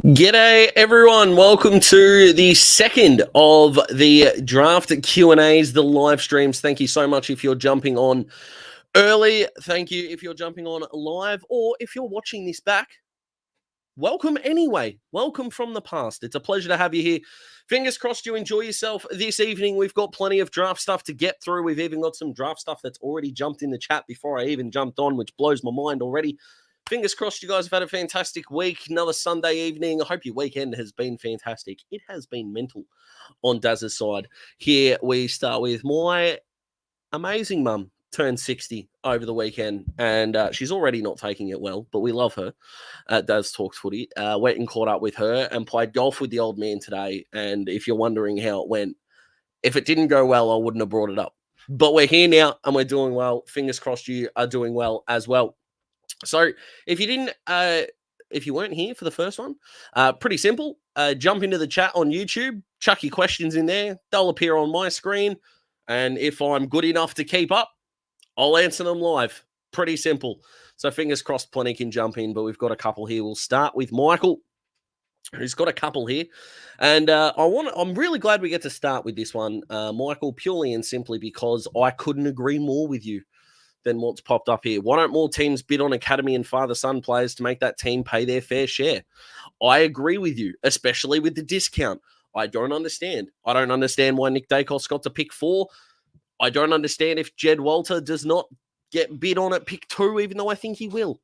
G'day everyone, welcome to the second of the draft Q&As, the live streams. Thank you so much if you're jumping on early. Thank you if you're jumping on live, or if you're watching this back, welcome anyway. Welcome from the past. It's a pleasure to have you here. Fingers crossed you enjoy yourself this evening. We've got plenty of draft stuff to get through. We've even got some draft stuff that's already jumped in the chat before I even jumped on, which blows my mind already. Fingers crossed you guys have had a fantastic week. Another Sunday evening. I hope your weekend has been fantastic. It has been mental on Daz's side. Here we start with my amazing mum. Turned 60 over the weekend, and she's already not taking it well, but we love her. Daz Talks Footy. Went and caught up with her and played golf with the old man today. And if you're wondering how it went, if it didn't go well, I wouldn't have brought it up. But we're here now and we're doing well. Fingers crossed you are doing well as well. So if you weren't here for the first one, pretty simple. Jump into the chat on YouTube, chuck your questions in there. They'll appear on my screen. And if I'm good enough to keep up, I'll answer them live. Pretty simple. So fingers crossed plenty can jump in, but we've got a couple here. We'll start with Michael, who's got a couple here. And I'm really glad we get to start with this one, Michael, purely and simply because I couldn't agree more with you than what's popped up here. Why don't more teams bid on academy and father-son players to make that team pay their fair share? I agree with you, especially with the discount. I don't understand. I don't understand why Nick Dacos got to pick 4. I don't understand if Jed Walter does not get bid on at pick 2, even though I think he will.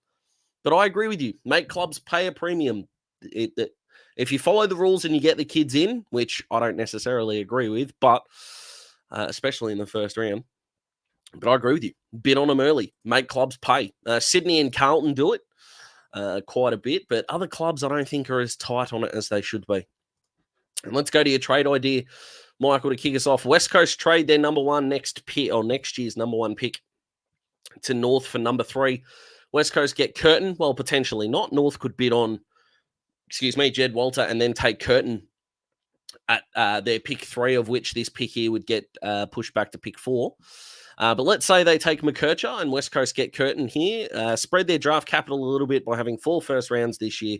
But I agree with you. Make clubs pay a premium. If you follow the rules and you get the kids in, which I don't necessarily agree with, but especially in the first round, but I agree with you. Bid on them early. Make clubs pay. Sydney and Carlton do it quite a bit, but other clubs I don't think are as tight on it as they should be. And let's go to your trade idea, Michael, to kick us off. West Coast trade their number 1 next year's number 1 pick to North for number 3. West Coast get Curtin. Well, potentially not. North could bid on, Jed Walter, and then take Curtin at their pick 3, of which this pick here would get pushed back to pick 4. But let's say they take McKercher and West Coast get Curtin here, spread their draft capital a little bit by having 4 first rounds this year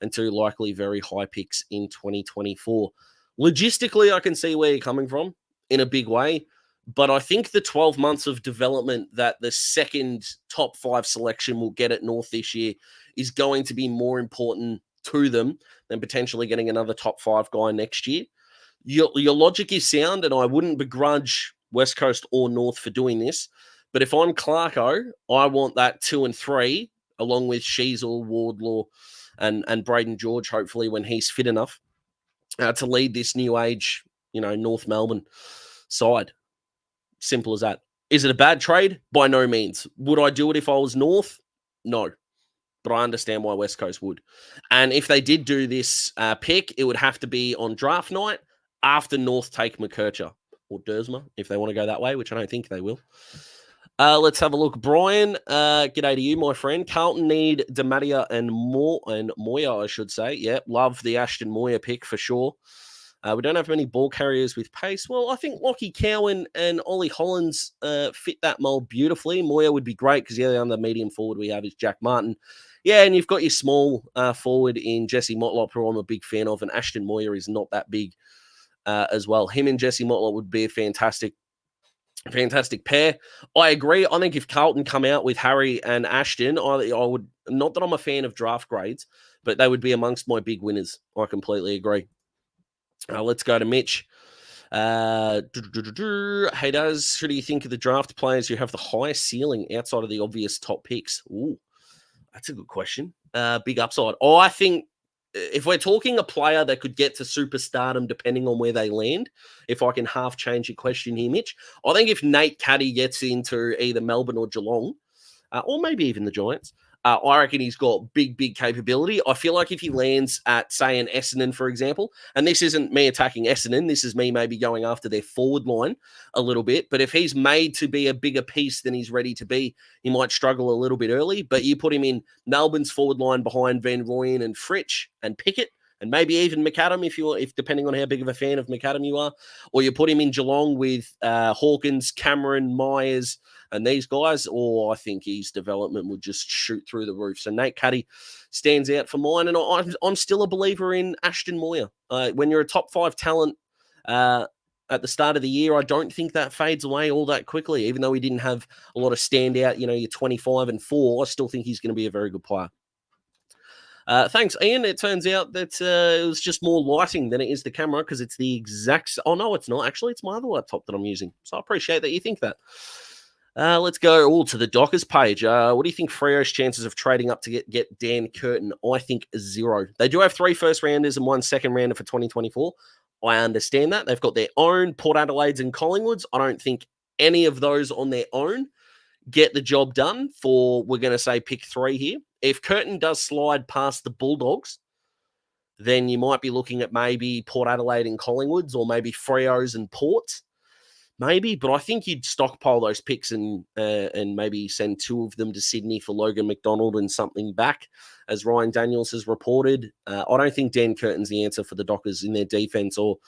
and 2 likely very high picks in 2024. Logistically, I can see where you're coming from in a big way, but I think the 12 months of development that the second top 5 selection will get at North this year is going to be more important to them than potentially getting another top 5 guy next year. Your logic is sound, and I wouldn't begrudge West Coast or North for doing this. But if I'm Clarko, I want that 2 and 3, along with Sheasel, Wardlaw, and Braden George, hopefully when he's fit enough, to lead this new age, North Melbourne side. Simple as that. Is it a bad trade? By no means. Would I do it if I was North? No. But I understand why West Coast would. And if they did do this pick, it would have to be on draft night after North take McKercher or Dersma, if they want to go that way, which I don't think they will. Let's have a look. Brian, g'day to you, my friend. Carlton need DeMattia and Moya, I should say. Yep, love the Ashton Moya pick for sure. We don't have many ball carriers with pace. Well, I think Lockie Cowan and Ollie Hollins fit that mold beautifully. Moya would be great because the other medium forward we have is Jack Martin. Yeah, and you've got your small forward in Jesse Motlop, who I'm a big fan of, and Ashton Moya is not that big as well. Him and Jesse Motlop would be a fantastic pair. I agree. I think if Carlton come out with Harry and Ashton, I would, not that I'm a fan of draft grades, but they would be amongst my big winners. I completely agree. Let's go to Mitch. Hey, Daz, who do you think of the draft players who have the highest ceiling outside of the obvious top picks? Ooh, that's a good question. Big upside. Oh, I think if we're talking a player that could get to superstardom depending on where they land, if I can half change your question here, Mitch, I think if Nate Caddy gets into either Melbourne or Geelong, or maybe even the Giants, I reckon he's got big capability. I feel like if he lands at, say, an Essendon, for example, and this isn't me attacking Essendon, this is me maybe going after their forward line a little bit, but if he's made to be a bigger piece than he's ready to be, he might struggle a little bit early, but you put him in Melbourne's forward line behind Van Rooyen and Fritsch and Pickett, and maybe even McAdam, if depending on how big of a fan of McAdam you are, or you put him in Geelong with Hawkins, Cameron, Myers, and these guys, or I think his development would just shoot through the roof. So Nate Caddy stands out for mine, and I'm still a believer in Ashton Moyer. When you're a top 5 talent at the start of the year, I don't think that fades away all that quickly. Even though he didn't have a lot of standout, your 25 and 4, I still think he's going to be a very good player. Thanks, Ian. It turns out that it was just more lighting than it is the camera because it's the exact... Oh, no, it's not. Actually, it's my other laptop that I'm using. So I appreciate that you think that. Let's go to the Dockers page. What do you think Freo's chances of trading up to get Dan Curtin? I think 0. They do have 3 first-rounders and 1 second-rounder for 2024. I understand that. They've got their own Port Adelaide's and Collingwoods. I don't think any of those on their own get the job done for, we're going to say, pick 3 here. If Curtin does slide past the Bulldogs, then you might be looking at maybe Port Adelaide and Collingwoods, or maybe Freo's and Ports. Maybe, but I think you'd stockpile those picks and maybe send 2 of them to Sydney for Logan McDonald and something back, as Ryan Daniels has reported. I don't think Dan Curtin's the answer for the Dockers in their defense or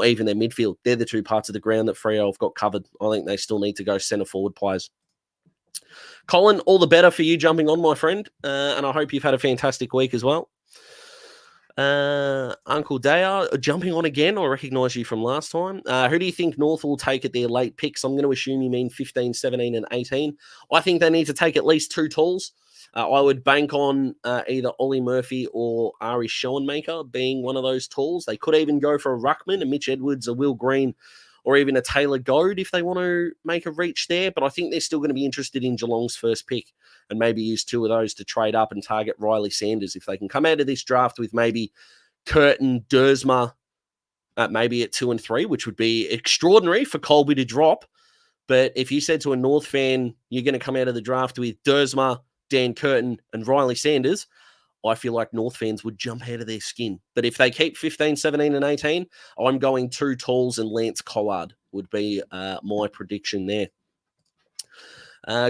even their midfield. They're the 2 parts of the ground that Freo have got covered. I think they still need to go centre forward players. Colin, all the better for you jumping on, my friend, and I hope you've had a fantastic week as well. Uncle Daya jumping on again. I recognise you from last time. Who do you think North will take at their late picks? I'm going to assume you mean 15, 17 and 18. I think they need to take at least 2 tools. I would bank on either Ollie Murphy or Ari Schoenmaker being one of those tools. They could even go for a ruckman, a Mitch Edwards, a Will Green, or even a Taylor Goad if they want to make a reach there. But I think they're still going to be interested in Geelong's first pick and maybe use 2 of those to trade up and target Riley Sanders. If they can come out of this draft with maybe Curtin, Dersma, maybe at 2 and 3, which would be extraordinary for Colby to drop. But if you said to a North fan, you're going to come out of the draft with Dersma, Dan Curtin, and Riley Sanders, I feel like North fans would jump out of their skin. But if they keep 15, 17, and 18, I'm going 2 talls and Lance Collard would be my prediction there.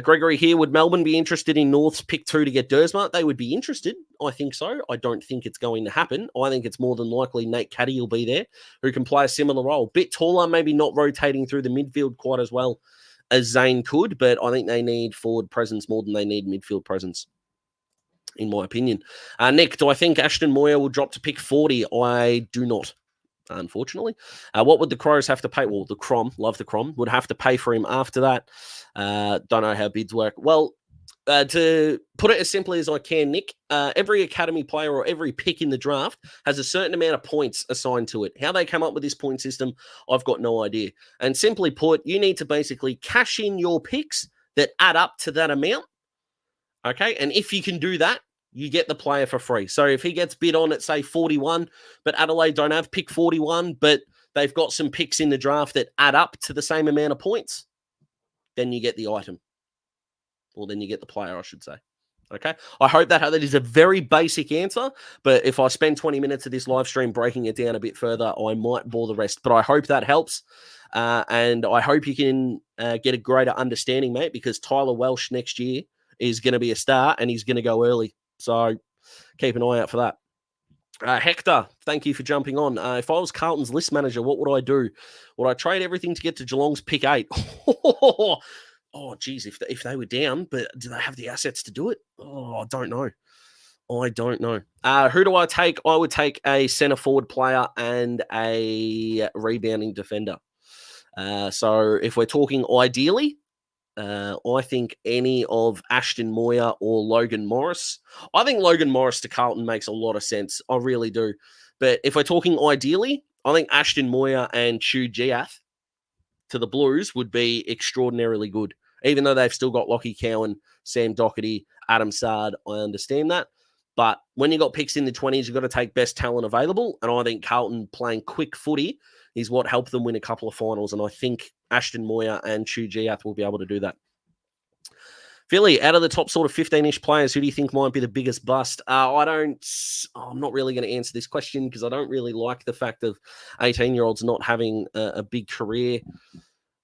Gregory here, would Melbourne be interested in North's pick 2 to get Dersma? They would be interested. I think so. I don't think it's going to happen. I think it's more than likely Nate Caddy will be there, who can play a similar role. Bit taller, maybe not rotating through the midfield quite as well as Zane could, but I think they need forward presence more than they need midfield presence, in my opinion. Nick, do I think Ashton Moyer will drop to pick 40? I do not, unfortunately. What would the Crows have to pay? Well, the Crom, love the Crom, would have to pay for him after that. Don't know how bids work. Well, to put it as simply as I can, Nick, every academy player or every pick in the draft has a certain amount of points assigned to it. How they come up with this point system, I've got no idea. And simply put, you need to basically cash in your picks that add up to that amount. Okay, and if you can do that, you get the player for free. So if he gets bid on at, say, 41, but Adelaide don't have pick 41, but they've got some picks in the draft that add up to the same amount of points, then you get the item. Or then you get the player, I should say. Okay, I hope that is a very basic answer, but if I spend 20 minutes of this live stream breaking it down a bit further, I might bore the rest. But I hope that helps, and I hope you can get a greater understanding, mate, because Tyler Welsh next year is going to be a star, and he's going to go early. So keep an eye out for that. Hector, thank you for jumping on. If I was Carlton's list manager, what would I do? Would I trade everything to get to Geelong's pick 8? Oh, geez, if they were down, but do they have the assets to do it? Oh, I don't know. Who do I take? I would take a centre forward player and a rebounding defender. So if we're talking ideally, I think any of Ashton Moyer or Logan Morris. I think Logan Morris to Carlton makes a lot of sense. I really do. But if we're talking ideally, I think Ashton Moyer and Chu Giath to the Blues would be extraordinarily good. Even though they've still got Lockie Cowan, Sam Doherty, Adam Sard, I understand that. But when you got picks in the 20s, you've got to take best talent available. And I think Carlton playing quick footy is what helped them win a couple of finals. And I think Ashton Moyer and Chu Giath will be able to do that. Philly, out of the top sort of 15-ish players, who do you think might be the biggest bust? I'm not really going to answer this question because I don't really like the fact of 18-year-olds not having a big career.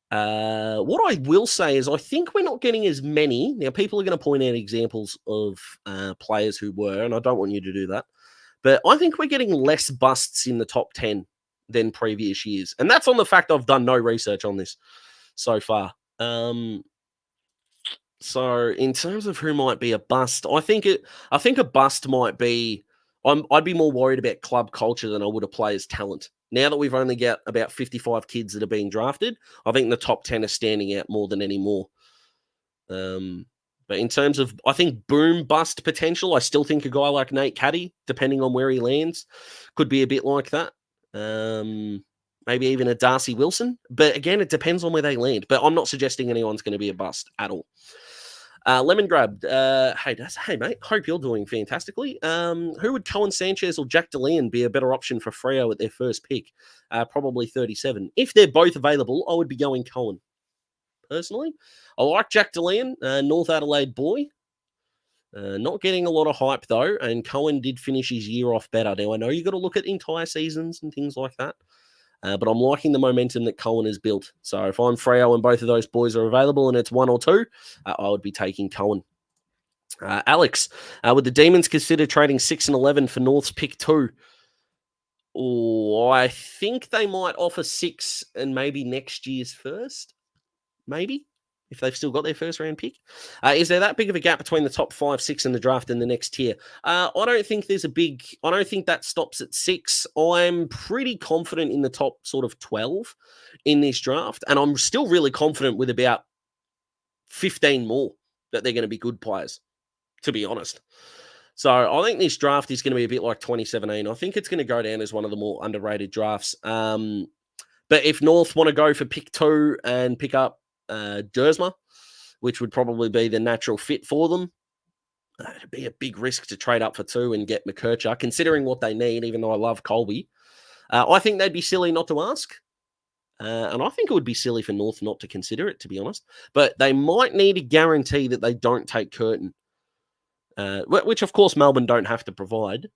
What I will say is I think we're not getting as many. Now, people are going to point out examples of players who were, and I don't want you to do that. But I think we're getting less busts in the top 10 than previous years. And that's on the fact I've done no research on this so far. So in terms of who might be a bust, I think a bust might be. I'd be more worried about club culture than I would a player's talent. Now that we've only got about 55 kids that are being drafted, I think the top 10 are standing out more than any more. But in terms of, I think boom bust potential, I still think a guy like Nate Caddy, depending on where he lands, could be a bit like that. Maybe even a Darcy Wilson. But again, it depends on where they land. But I'm not suggesting anyone's going to be a bust at all. Lemon Grab, hey mate, hope you're doing fantastically. Who would Cohen Sanchez or Jack DeLeon be a better option for Freo at their first pick? Probably 37. If they're both available, I would be going Cohen. Personally, I like Jack DeLeon, North Adelaide boy. Not getting a lot of hype though, and Cohen did finish his year off better. Now I know you got to look at entire seasons and things like that, but I'm liking the momentum that Cohen has built. So if I'm Freo and both of those boys are available and it's one or two, I would be taking Cohen. Alex, would the Demons consider trading 6 and 11 for North's pick 2? Oh, I think they might offer 6 and maybe next year's first. Maybe, if they've still got their first round pick. Is there that big of a gap between the top 5, 6 in the draft and the next tier? I don't think I don't think that stops at 6. I'm pretty confident in the top sort of 12 in this draft. And I'm still really confident with about 15 more that they're going to be good players, to be honest. So I think this draft is going to be a bit like 2017. I think it's going to go down as one of the more underrated drafts. But if North want to go for pick 2 and pick up Dersma, which would probably be the natural fit for them, it'd be a big risk to trade up for 2 and get McKercher, considering what they need, even though I love Colby. I think they'd be silly not to ask. And I think it would be silly for North not to consider it, to be honest. But they might need a guarantee that they don't take Curtin, which, of course, Melbourne don't have to provide.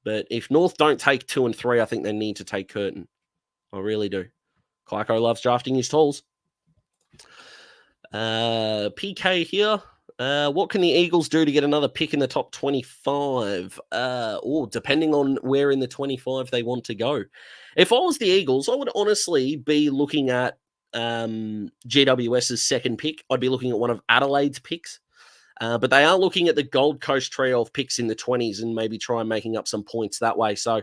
But if North don't take 2 and 3, I think they need to take Curtin. I really do. Clarko loves drafting his tools. PK here. What can the Eagles do to get another pick in the top 25? Depending on where in the 25 they want to go. If I was the Eagles, I would honestly be looking at GWS's second pick. I'd be looking at one of Adelaide's picks. But they are looking at the Gold Coast trio of picks in the 20s and maybe try and making up some points that way. So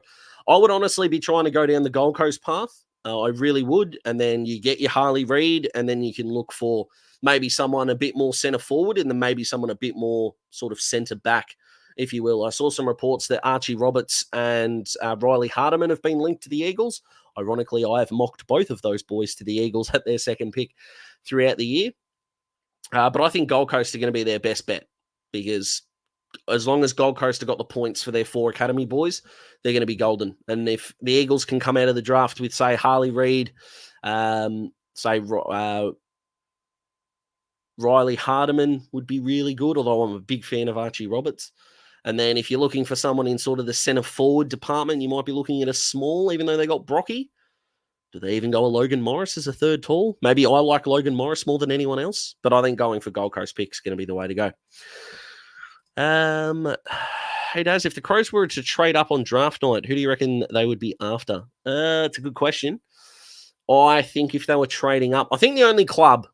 I would honestly be trying to go down the Gold Coast path. I really would. And then you get your Harley Reid, and then you can look for maybe someone a bit more centre forward and then maybe someone a bit more sort of centre back, if you will. I saw some reports that Archie Roberts and Riley Hardiman have been linked to the Eagles. Ironically, I have mocked both of those boys to the Eagles at their second pick throughout the year. But I think Gold Coast are going to be their best bet, because as long as Gold Coast have got the points for their 4 academy boys, they're going to be golden. And if the Eagles can come out of the draft with, say, Harley Reid, Riley Hardiman would be really good, although I'm a big fan of Archie Roberts. And then if you're looking for someone in sort of the centre forward department, you might be looking at a small, even though they got Brocky. Do they even go a Logan Morris as a third tall? Maybe I like Logan Morris more than anyone else, but I think going for Gold Coast pick is going to be the way to go. Hey, Daz, if the Crows were to trade up on draft night, who do you reckon they would be after? It's a good question. I think if they were trading up, I think the only club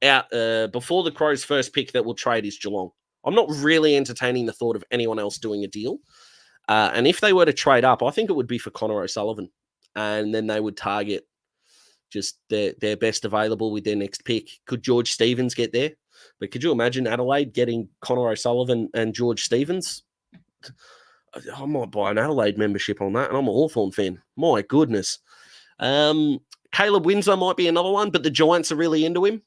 out before the Crows' first pick that will trade is Geelong. I'm not really entertaining the thought of anyone else doing a deal. And if they were to trade up, I think it would be for Connor O'Sullivan. And then they would target just their best available with their next pick. Could George Stevens get there? But could you imagine Adelaide getting Connor O'Sullivan and George Stevens? I might buy an Adelaide membership on that, and I'm a Hawthorn fan. My goodness. Caleb Winslow might be another one, but the Giants are really into him.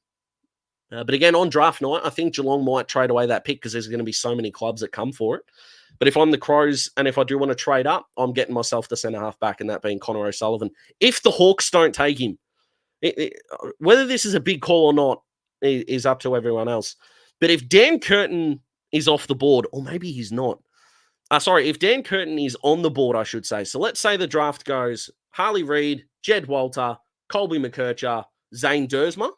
But again, on draft night, I think Geelong might trade away that pick because there's going to be so many clubs that come for it. But if I'm the Crows and if I do want to trade up, I'm getting myself the centre half back, and that being Connor O'Sullivan. If the Hawks don't take him, whether this is a big call or not is up to everyone else. But if Dan Curtin is off the board, or maybe he's not. If Dan Curtin is on the board, I should say. So let's say the draft goes Harley Reid, Jed Walter, Colby McKercher, Zane Dersma.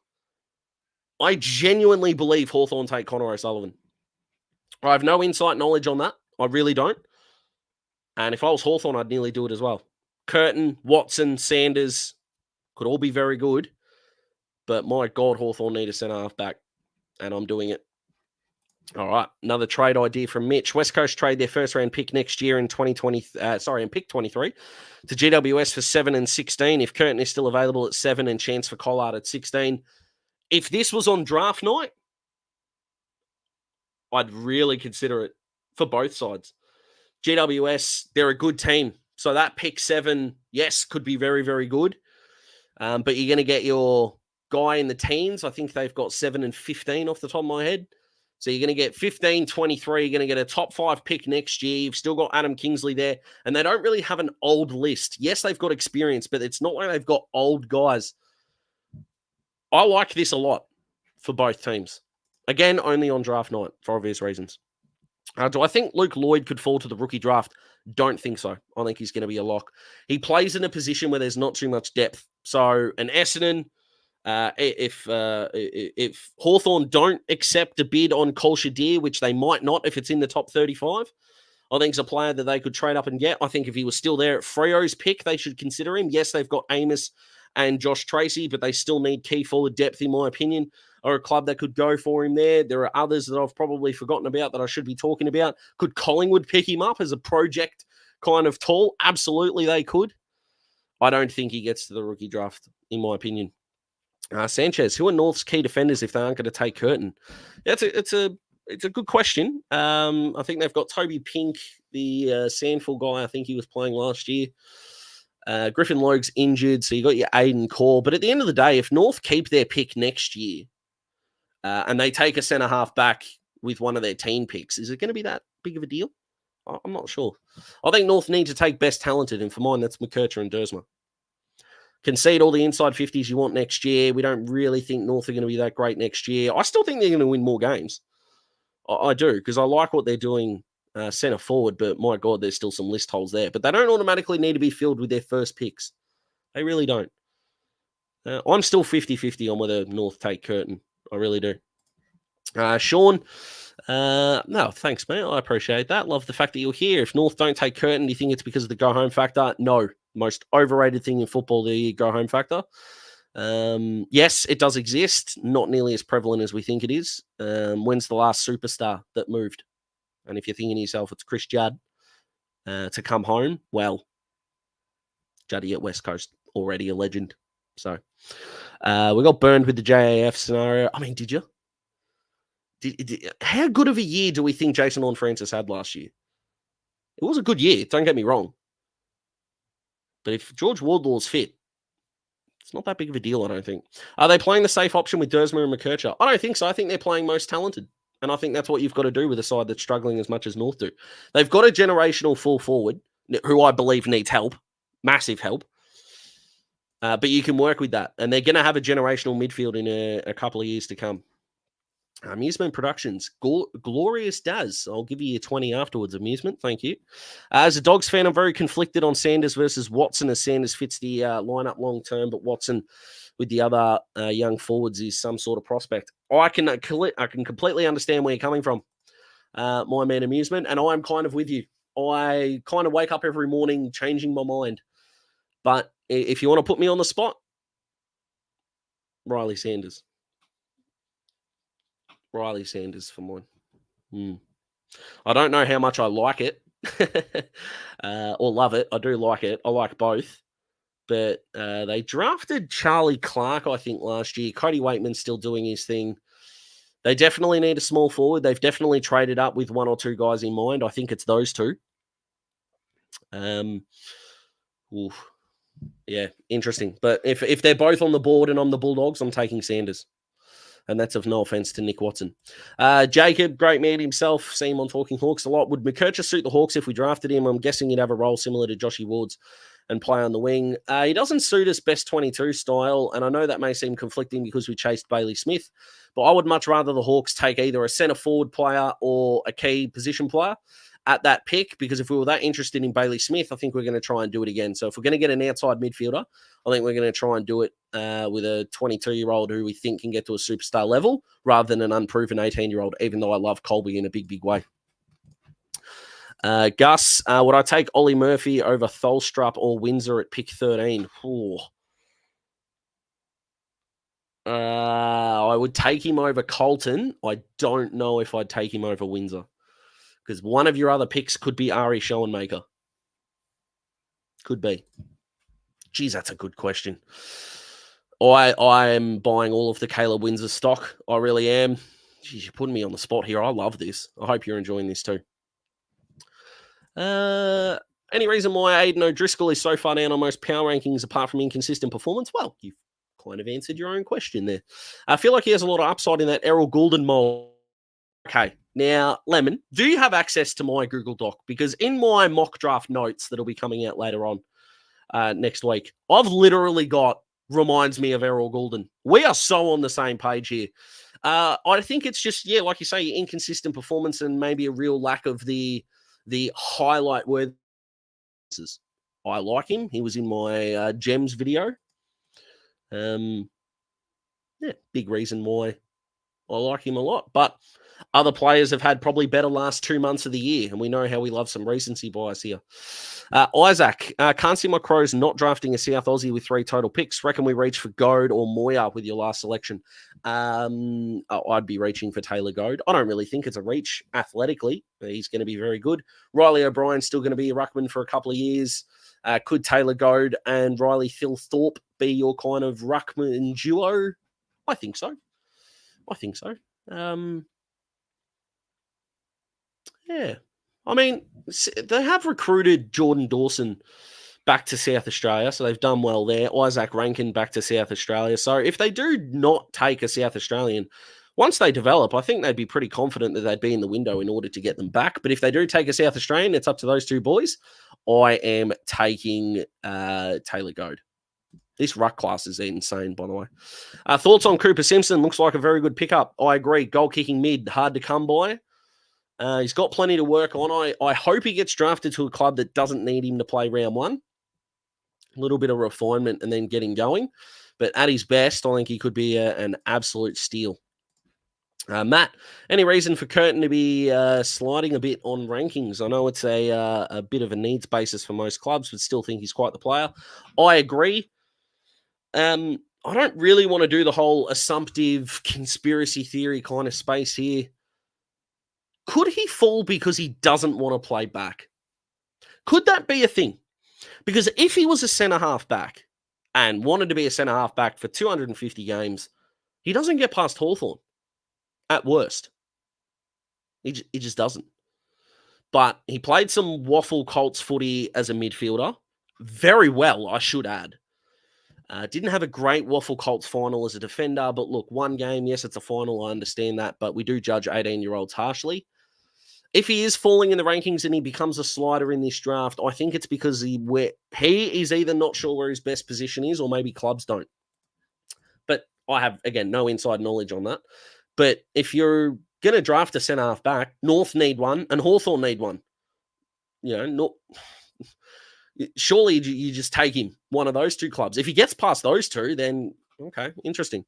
I genuinely believe Hawthorn take Connor O'Sullivan. I have no insight knowledge on that. I really don't. And if I was Hawthorn, I'd nearly do it as well. Curtin, Watson, Sanders could all be very good. But my God, Hawthorn need a centre half back. and I'm doing it. All right, another trade idea from Mitch. West Coast trade their first round pick next year in 2020. In pick 23 to GWS for 7 and 16. If Curtin is still available at 7 and chance for Collard at 16. If this was on draft night, I'd really consider it for both sides. GWS, they're a good team. So that pick 7, yes, could be very, very good. But you're going to get your guy in the teens. I think they've got 7 and 15 off the top of my head. So you're going to get 15, 23. You're going to get a top 5 pick next year. You've still got Adam Kingsley there. And they don't really have an old list. Yes, they've got experience, but it's not like they've got old guys. I like this a lot for both teams. Again, only on draft night for obvious reasons. Do I think Luke Lloyd could fall to the rookie draft? Don't think so. I think he's going to be a lock. He plays in a position where there's not too much depth. So an Essendon, if Hawthorn don't accept a bid on Cole Shadir, which they might not if it's in the top 35, I think it's a player that they could trade up and get. I think if he was still there at Freo's pick, they should consider him. Yes, they've got Amos and Josh Tracy, but they still need key forward depth, in my opinion, or a club that could go for him there. There are others that I've probably forgotten about that I should be talking about. Could Collingwood pick him up as a project kind of tall? Absolutely, they could. I don't think he gets to the rookie draft, in my opinion. Sanchez, who are North's key defenders if they aren't going to take Curtin? Yeah, it's a good question. I think they've got Toby Pink, the Sandful guy. I think he was playing last year. Griffin Logue's injured, so you got your Aiden Core. But at the end of the day, if North keep their pick next year and they take a centre half back with one of their teen picks, is it going to be that big of a deal? I'm not sure. I think North need to take best talented, and for mine, that's McKercher and Dersma. Concede all the inside 50s you want next year. We don't really think North are going to be that great next year. I still think they're going to win more games. I do, because I like what they're doing centre forward, but my God, there's still some list holes there. But they don't automatically need to be filled with their first picks. They really don't. I'm still 50-50 on whether North take Curtin. I really do. Sean, no, thanks, mate. I appreciate that. Love the fact that you're here. If North don't take Curtin, do you think it's because of the go-home factor? No. Most overrated thing in football, the go-home factor. Yes, it does exist. Not nearly as prevalent as we think it is. When's the last superstar that moved? And if you're thinking to yourself, it's Chris Judd to come home, well, Juddy at West Coast, already a legend. So we got burned with the JAF scenario. I mean, did you? How good of a year do we think Jason Horne-Francis had last year? It was a good year, don't get me wrong. But if George Wardlaw's fit, it's not that big of a deal, I don't think. Are they playing the safe option with Dersma and McKercher? I don't think so. I think they're playing most talented. And I think that's what you've got to do with a side that's struggling as much as North do. They've got a generational full forward who I believe needs help, massive help. But you can work with that. And they're going to have a generational midfield in a couple of years to come. Amusement Productions, Glorious Daz. I'll give you your 20 afterwards, Amusement. Thank you. As a Dogs fan, I'm very conflicted on Sanders versus Watson, as Sanders fits the lineup long term, but Watson with the other young forwards is some sort of prospect. I can completely understand where you're coming from, my man Amusement, and I'm kind of with you. I kind of wake up every morning changing my mind. But if you want to put me on the spot, Riley Sanders. Riley Sanders for mine. I don't know how much I like it or love it. I do like it. I like both. But they drafted Charlie Clark, I think, last year. Cody Waitman's still doing his thing. They definitely need a small forward. They've definitely traded up with one or two guys in mind. I think it's those two. Yeah, interesting. But if they're both on the board and I'm the Bulldogs, I'm taking Sanders. And that's of no offense to Nick Watson. Jacob, great man himself. See him on Talking Hawks a lot. Would McKercher suit the Hawks if we drafted him? I'm guessing he'd have a role similar to Joshy Ward's and play on the wing. He doesn't suit us best 22 style, and I know that may seem conflicting because we chased Bailey Smith, but I would much rather the Hawks take either a centre forward player or a key position player at that pick, because if we were that interested in Bailey Smith, I think we're going to try and do it again. So if we're going to get an outside midfielder, I think we're going to try and do it with a 22-year-old who we think can get to a superstar level rather than an unproven 18-year-old, even though I love Colby in a big, big way. Gus, would I take Ollie Murphy over Tholstrup or Windsor at pick 13? Ooh. I would take him over Colton. I don't know if I'd take him over Windsor because one of your other picks could be Ari Schoenmaker. Could be. Geez, that's a good question. I am buying all of the Caleb Windsor stock. I really am. Geez, you're putting me on the spot here. I love this. I hope you're enjoying this too. Any reason why Aiden O'Driscoll is so far down on most power rankings apart from inconsistent performance? Well, you've kind of answered your own question there. I feel like he has a lot of upside in that Errol Goulden mold. Okay, now, Lemon, do you have access to my Google Doc? Because in my mock draft notes that'll be coming out later on next week, I've literally got reminds me of Errol Goulden. We are so on the same page here. I think it's just, yeah, like you say, inconsistent performance and maybe a real lack of the highlight words. I like him. He was in my Gems video. Yeah, big reason why I like him a lot. But other players have had probably better last 2 months of the year, and we know how we love some recency bias here. Isaac, can't see my Crows not drafting a South Aussie with 3 total picks. Reckon we reach for Goad or Moya with your last selection? I'd be reaching for Taylor Goad. I don't really think it's a reach athletically. He's going to be very good. Riley O'Brien's still going to be a ruckman for a couple of years. Could Taylor Goad and Riley Phil Thorpe be your kind of ruckman duo? I think so. Yeah. I mean, they have recruited Jordan Dawson back to South Australia, so they've done well there. Isaac Rankin back to South Australia. So if they do not take a South Australian, once they develop, I think they'd be pretty confident that they'd be in the window in order to get them back. But if they do take a South Australian, it's up to those 2 boys. I am taking Taylor Goad. This ruck class is insane, by the way. Thoughts on Cooper Simpson? Looks like a very good pickup. I agree. Goal kicking mid, hard to come by. He's got plenty to work on. I hope he gets drafted to a club that doesn't need him to play round 1. A little bit of refinement and then getting going. But at his best, I think he could be an absolute steal. Matt, any reason for Curtin to be sliding a bit on rankings? I know it's a bit of a needs basis for most clubs, but still think he's quite the player. I agree. I don't really want to do the whole assumptive conspiracy theory kind of space here. Could he fall because he doesn't want to play back? Could that be a thing? Because if he was a centre-half back and wanted to be a centre-half back for 250 games, he doesn't get past Hawthorn at worst. He just doesn't. But he played some waffle Colts footy as a midfielder. Very well, I should add. Didn't have a great waffle Colts final as a defender, but look, 1 game, yes, it's a final, I understand that, but we do judge 18-year-olds harshly. If he is falling in the rankings and he becomes a slider in this draft, I think it's because he is either not sure where his best position is or maybe clubs don't. But I have, again, no inside knowledge on that. But if you're going to draft a centre-half back, North need one and Hawthorn need one. Surely you just take him, one of those 2 clubs. If he gets past those 2, then, okay, interesting.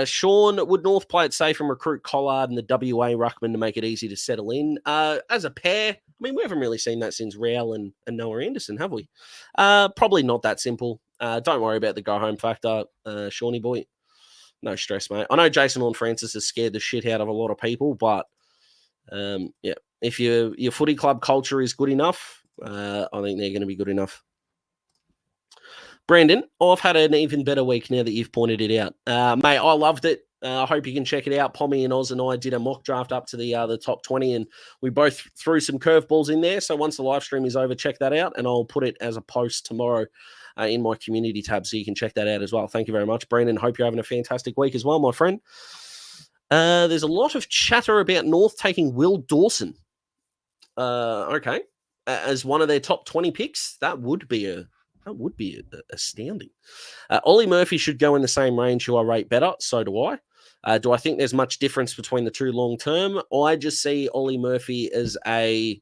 Sean, would North play it safe and recruit Collard and the WA ruckman to make it easy to settle in? As a pair, I mean, we haven't really seen that since Real and Noah Anderson, have we? Probably not that simple. Don't worry about the go-home factor, Shawnee boy. No stress, mate. I know Jason Horne-Francis has scared the shit out of a lot of people, but yeah, if your footy club culture is good enough, I think they're going to be good enough. Brandon, I've had an even better week now that you've pointed it out. Mate, I loved it. I hope you can check it out. Pommy and Oz and I did a mock draft up to the top 20, and we both threw some curveballs in there. So once the live stream is over, check that out, and I'll put it as a post tomorrow in my community tab, so you can check that out as well. Thank you very much, Brandon. Hope you're having a fantastic week as well, my friend. There's a lot of chatter about North taking Will Dawson. Okay, as one of their top 20 picks, that would be astounding. Ollie Murphy should go in the same range, who I rate better. So do I. Do I think there's much difference between the 2 long term? I just see Ollie Murphy as how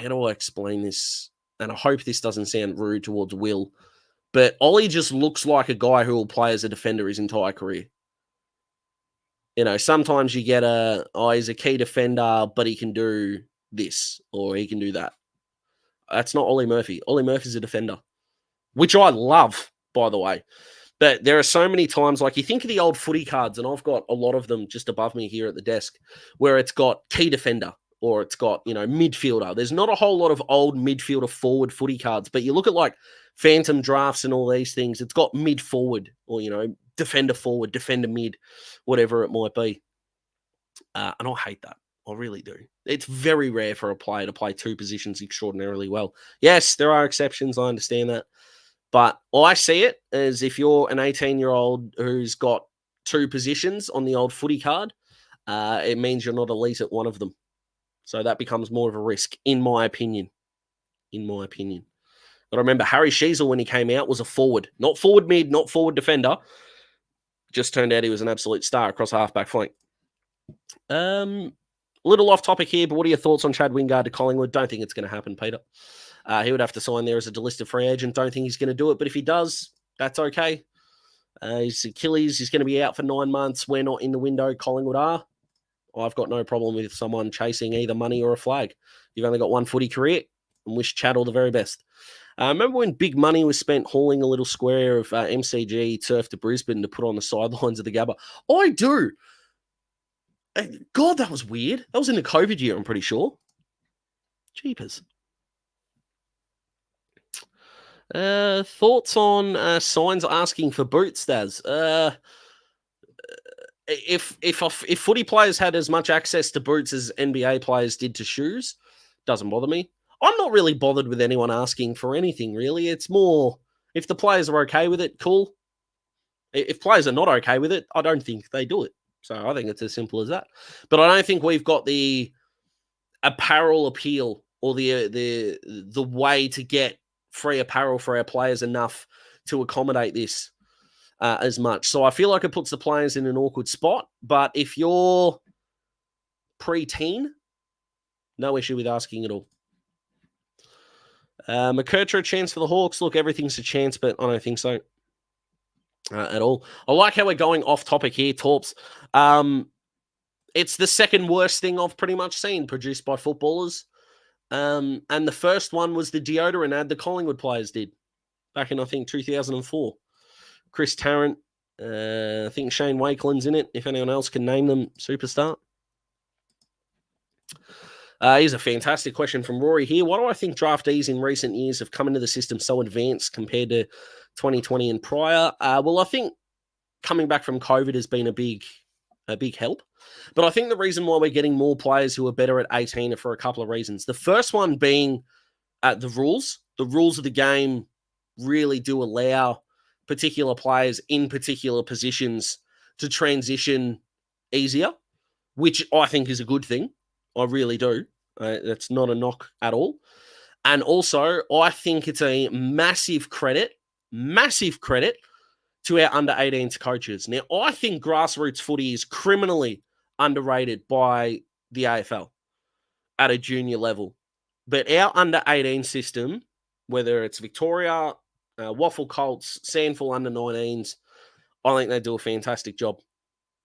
do I explain this? And I hope this doesn't sound rude towards Will, but Ollie just looks like a guy who will play as a defender his entire career. Sometimes you get he's a key defender, but he can do this or he can do that. That's not Ollie Murphy. Ollie Murphy's a defender, which I love, by the way. But there are so many times, like you think of the old footy cards, and I've got a lot of them just above me here at the desk, where it's got key defender or it's got, midfielder. There's not a whole lot of old midfielder forward footy cards, but you look at like phantom drafts and all these things, it's got mid forward or, defender forward, defender mid, whatever it might be. And I hate that. I really do. It's very rare for a player to play two positions extraordinarily well. Yes, there are exceptions. I understand that. But I see it as if you're an 18-year-old who's got two positions on the old footy card, it means you're not elite at one of them. So that becomes more of a risk, in my opinion. But I remember Harry Sheasel, when he came out, was a forward. Not forward mid, not forward defender. Just turned out he was an absolute star across half-back flank. Little off topic here, but what are your thoughts on Chad Wingard to Collingwood? Don't think it's going to happen, Peter. He would have to sign there as a delisted free agent. Don't think he's going to do it, but if he does, that's okay. His Achilles, he's going to be out for 9 months. We're not in the window. Collingwood are. I've got no problem with someone chasing either money or a flag. You've only got one footy career, and wish Chad all the very best. Remember when big money was spent hauling a little square of MCG turf to Brisbane to put on the sidelines of the Gabba? I do. God, that was weird. That was in the COVID year, I'm pretty sure. Jeepers. Thoughts on signs asking for boots, Daz? If footy players had as much access to boots as NBA players did to shoes, doesn't bother me. I'm not really bothered with anyone asking for anything, really. It's more, if the players are okay with it, cool. If players are not okay with it, I don't think they do it. So I think it's as simple as that. But I don't think we've got the apparel appeal or the way to get free apparel for our players enough to accommodate this as much. So I feel like it puts the players in an awkward spot. But if you're pre-teen, no issue with asking at all. McKercher, a chance for the Hawks. Look, everything's a chance, but I don't think so at all. I like how we're going off topic here, Torps. It's the second worst thing I've pretty much seen produced by footballers. And the first one was the deodorant ad the Collingwood players did back in, I think, 2004. Chris Tarrant, I think Shane Wakeland's in it. If anyone else can name them, superstar. Here's a fantastic question from Rory here. Why do I think draftees in recent years have come into the system so advanced compared to 2020 and prior? Well, I think coming back from COVID has been a big help. But I think the reason why we're getting more players who are better at 18 are for a couple of reasons. The first one being the rules. The rules of the game really do allow particular players in particular positions to transition easier, which I think is a good thing. I really do. That's not a knock at all. And also, I think it's a massive credit to our under-18s coaches. Now, I think grassroots footy is criminally underrated by the AFL at a junior level. But our under-18 system, whether it's Victoria, Waffle Colts, Sandful under-19s, I think they do a fantastic job.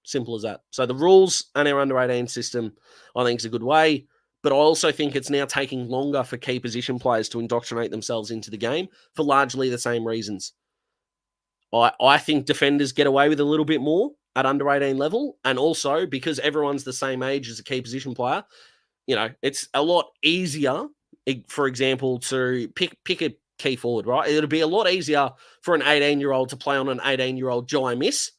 Simple as that. So the rules and our under-18 system, I think, is a good way. But I also think it's now taking longer for key position players to indoctrinate themselves into the game for largely the same reasons. I think defenders get away with a little bit more at under 18 level. And also because everyone's the same age as a key position player, it's a lot easier, for example, to pick a key forward, right? It'll be a lot easier for an 18-year-old to play on an 18-year-old Jai Miss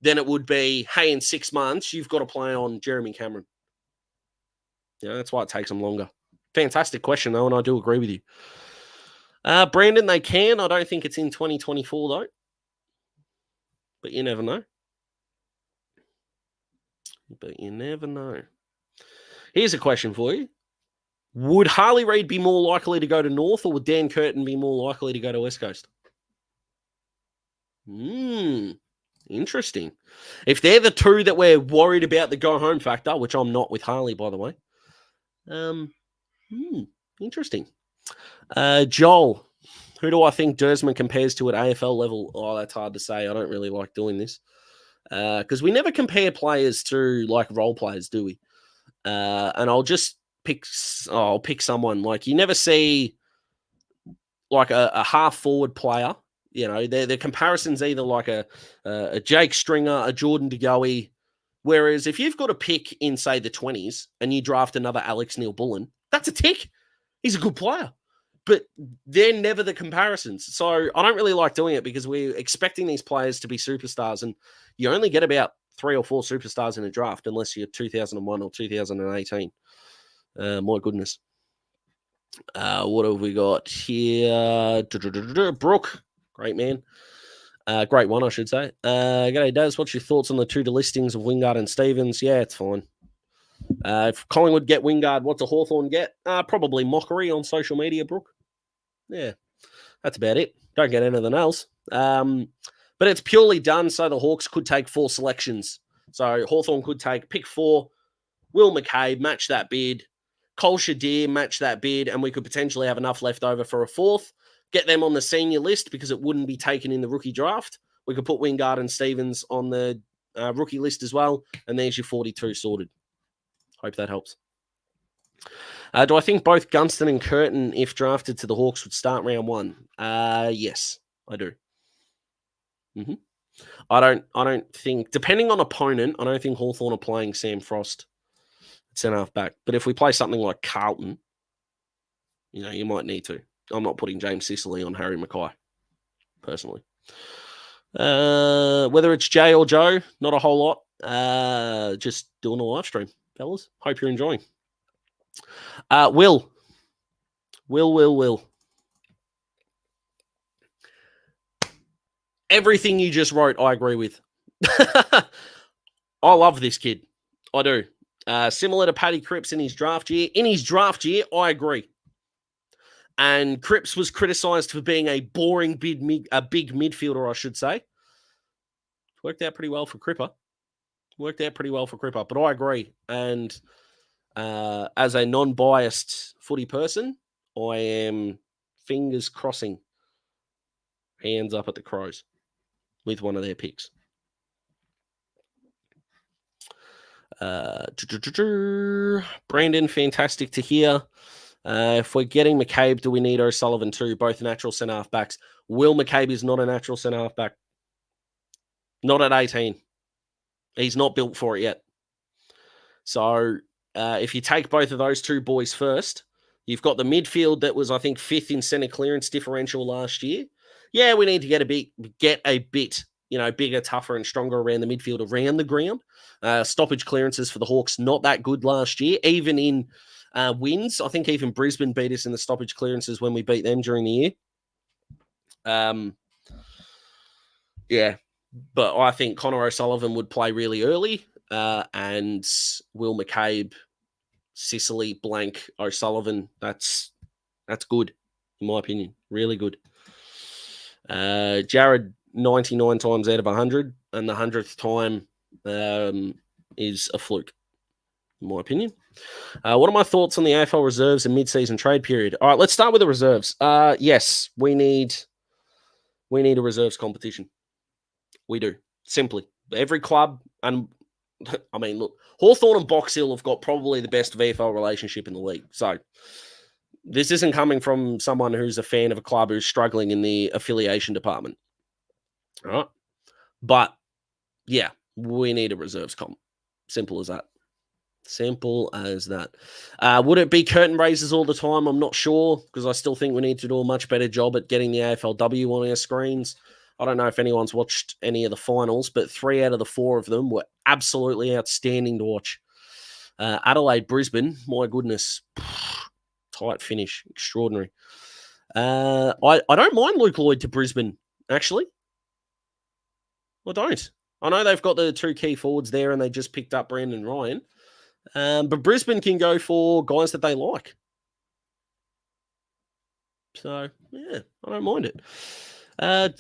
than it would be, hey, in 6 months, you've got to play on Jeremy Cameron. That's why it takes them longer. Fantastic question, though, and I do agree with you. Brandon, they can. I don't think it's in 2024, though. But you never know. Here's a question for you. Would Harley Reid be more likely to go to North, or would Dan Curtin be more likely to go to West Coast? Interesting. If they're the two that we're worried about the go-home factor, which I'm not with Harley, by the way. Interesting. Joel, who do I think Dersman compares to at AFL level? Oh, that's hard to say. I don't really like doing this. Because we never compare players to, like, role players, do we? And I'll just pick someone. Like, you never see, like, a half-forward player You know, the comparisons either like a Jake Stringer, a Jordan DeGoey. Whereas if you've got a pick in, say, the 20s and you draft another Alex Neil-Bullen, that's a tick. He's a good player. But they're never the comparisons. So I don't really like doing it because we're expecting these players to be superstars. And you only get about 3 or 4 superstars in a draft unless you're 2001 or 2018. My goodness. What have we got here? Brooke. Great man. Great one, I should say. G'day, Daz. What's your thoughts on the 2 delistings of Wingard and Stevens? Yeah, it's fine. If Collingwood get Wingard, what's a Hawthorn get? Probably mockery on social media, Brooke. Yeah, that's about it. Don't get anything else. But it's purely done so the Hawks could take 4 selections. So Hawthorn could take pick 4, Will McCabe, match that bid, Cole Shadir, match that bid, and we could potentially have enough left over for a 4th. Get them on the senior list because it wouldn't be taken in the rookie draft. We could put Wingard and Stevens on the rookie list as well, and there's your 42 sorted. Hope that helps. Do I think both Gunston and Curtin, if drafted to the Hawks, would start round 1? Yes, I do. Mm-hmm. I don't think, depending on opponent, I don't think Hawthorn are playing Sam Frost at centre half back. But if we play something like Carlton, you know, you might need to. I'm not putting James Sicily on Harry Mackay, personally. Whether it's Jay or Joe, not a whole lot. Just doing a live stream, fellas. Hope you're enjoying. Will. Everything you just wrote, I agree with. I love this kid. I do. Similar to Paddy Cripps in his draft year. In his draft year, I agree. And Cripps was criticised for being a boring big midfielder, I should say. Worked out pretty well for Cripper. But I agree. And as a non-biased footy person, I am fingers crossing, hands up at the Crows with one of their picks. Brandon, fantastic to hear. If we're getting McCabe, do we need O'Sullivan too? Both natural centre half backs. Will McCabe is not a natural centre half back. Not at 18. He's not built for it yet. So if you take both of those 2 boys first, you've got the midfield that was, I think, 5th in centre clearance differential last year. Yeah, we need to get a bit, you know, bigger, tougher, and stronger around the midfield, around the ground. Stoppage clearances for the Hawks, not that good last year, even in wins. I think even Brisbane beat us in the stoppage clearances when we beat them during the year. Yeah, but I think Connor O'Sullivan would play really early, and Will McCabe, Sicily, blank, O'Sullivan. That's good, in my opinion. Really good. Jared, 99 times out of 100, and the 100th time is a fluke, in my opinion. What are my thoughts on the AFL reserves and mid-season trade period? All right, let's start with the reserves. Yes, we need a reserves competition. We do. Simply. Every club, and I mean, look, Hawthorn and Box Hill have got probably the best VFL relationship in the league. So this isn't coming from someone who's a fan of a club who's struggling in the affiliation department. All right. But yeah, we need a reserves comp. Simple as that. Simple as that. Would it be curtain raisers all the time? I'm not sure, because I still think we need to do a much better job at getting the AFLW on our screens. I don't know if anyone's watched any of the finals, but 3 out of the 4 of them were absolutely outstanding to watch. Adelaide, Brisbane, my goodness. Tight finish. Extraordinary. I don't mind Luke Lloyd to Brisbane, actually. I don't. I know they've got the 2 key forwards there and they just picked up Brandon Ryan. But Brisbane can go for guys that they like. So, yeah, I don't mind it.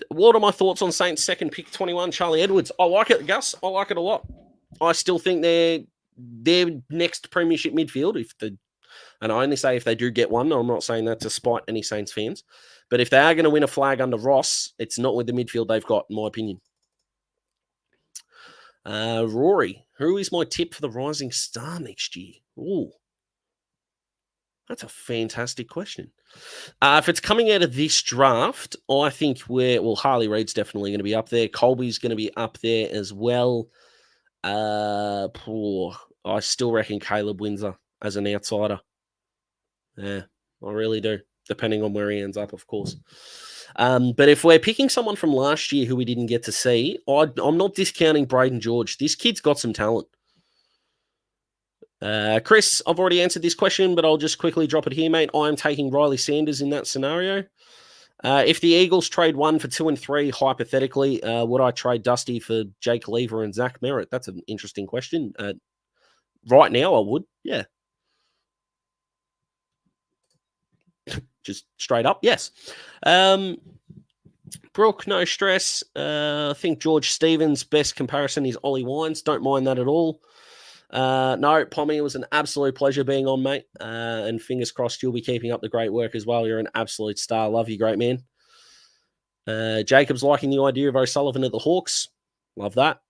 What are my thoughts on Saints' second pick, 21, Charlie Edwards? I like it, Gus. I like it a lot. I still think they're next premiership midfield. And I only say if they do get one. I'm not saying that to spite any Saints fans. But if they are going to win a flag under Ross, it's not with the midfield they've got, in my opinion. Rory, who is my tip for the Rising Star next year? Ooh. That's a fantastic question. If it's coming out of this draft, I think Harley Reid's definitely going to be up there. Colby's going to be up there as well. I still reckon Caleb Windsor as an outsider. Yeah, I really do, depending on where he ends up, of course. But if we're picking someone from last year who we didn't get to see, I'm not discounting Braden George. This kid's got some talent. Chris, I've already answered this question, but I'll just quickly drop it here, mate. I'm taking Riley Sanders in that scenario. If the Eagles trade 1 for 2 and 3, hypothetically, would I trade Dusty for Jake Lever and Zach Merritt? That's an interesting question. Right now, I would. Yeah. Just straight up, yes. Brooke, no stress. I think George Stevens' best comparison is Ollie Wines. Don't mind that at all. No, Pommy, it was an absolute pleasure being on, mate. And fingers crossed you'll be keeping up the great work as well. You're an absolute star. Love you, great man. Jacob's liking the idea of O'Sullivan at the Hawks. Love that.